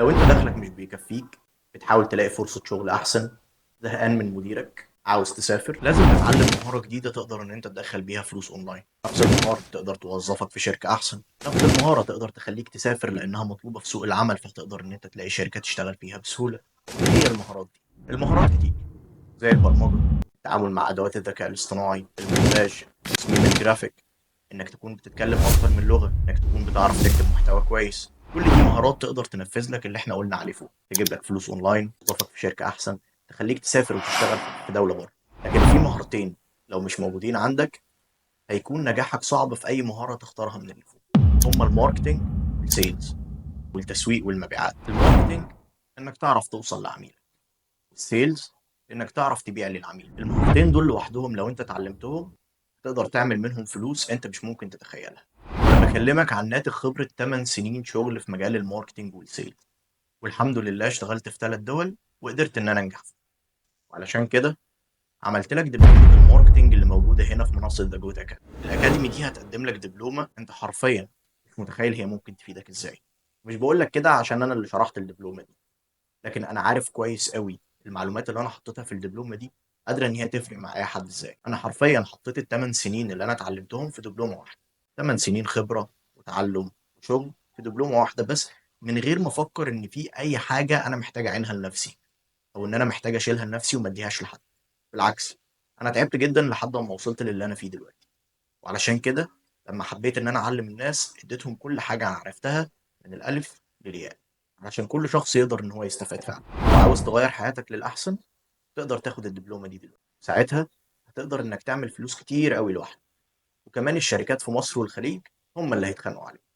لو انت دخلك مش بيكفيك، بتحاول تلاقي فرصة شغل احسن، زهقان من مديرك، عاوز تسافر، لازم تتعلم مهارة جديدة تقدر ان انت تدخل بيها فلوس اونلاين. نفس المهارة تقدر توظفك في شركة احسن، نفس المهارة تقدر تخليك تسافر لانها مطلوبة في سوق العمل، فتقدر ان انت تلاقي شركة تشتغل فيها بسهولة. ايه هي المهارات دي؟ المهارات كتير، زي البرمجة، التعامل مع ادوات الذكاء الاصطناعي، المونتاج، تصميم الجرافيك، انك تكون بتتكلم اكتر من لغة، انك تكون بتعرف تكتب محتوى كويس. كل دي مهارات تقدر تنفذ لك اللي احنا قلنا عليه فوق، تجيب لك فلوس اونلاين، توظفك في شركة احسن، تخليك تسافر وتشتغل في دولة بره. لكن في مهارتين لو مش موجودين عندك، هيكون نجاحك صعب في اي مهارة تختارها من اللي فوق. هما الماركتينج والسيلز والتسويق والمبيعات. الماركتينج انك تعرف توصل لعميلك، السيلز انك تعرف تبيع للعميل. المهارتين دول لوحدهم لو انت اتعلمتهم تقدر تعمل منهم فلوس انت مش ممكن تتخيلها. انا بكلمك عن ناتج خبرة 8 سنين شغل في مجال الماركتينج والسيلز، والحمد لله اشتغلت في 3 دول وقدرت ان انا انجح. وعلشان كده عملت لك دبلومة الماركتينج اللي موجودة هنا في منصة ذا جوت اكاديمي. الاكاديمي دي هتقدم لك دبلومة انت حرفيا مش متخيل هي ممكن تفيدك ازاي. مش بقول لك كده عشان انا اللي شرحت الدبلومة دي، لكن انا عارف كويس قوي المعلومات اللي انا حطيتها في الدبلومه دي قادره ان هي تفرق مع اي حد ازاي. انا حرفيا حطيت ال8 سنين اللي انا اتعلمتهم في دبلومه واحده، 8 سنين خبره وتعلم وشغل في دبلومه واحده بس، من غير ما افكر ان في اي حاجه انا محتاج اعينها لنفسي، او ان انا محتاج اشيلها لنفسي وما اديهاش لحد. بالعكس، انا تعبت جدا لحد ما وصلت للي انا فيه دلوقتي. وعلشان كده لما حبيت ان انا اعلم الناس اديتهم كل حاجه انا عرفتها من الالف للياء، علشان كل شخص يقدر ان هو يستفاد فعلا. لو عاوز تغير حياتك للاحسن تقدر تاخد الدبلومه دي دلوقتي، ساعتها هتقدر انك تعمل فلوس كتير قوي لوحدك، وكمان الشركات في مصر والخليج هم اللي هيتخانقوا عليك.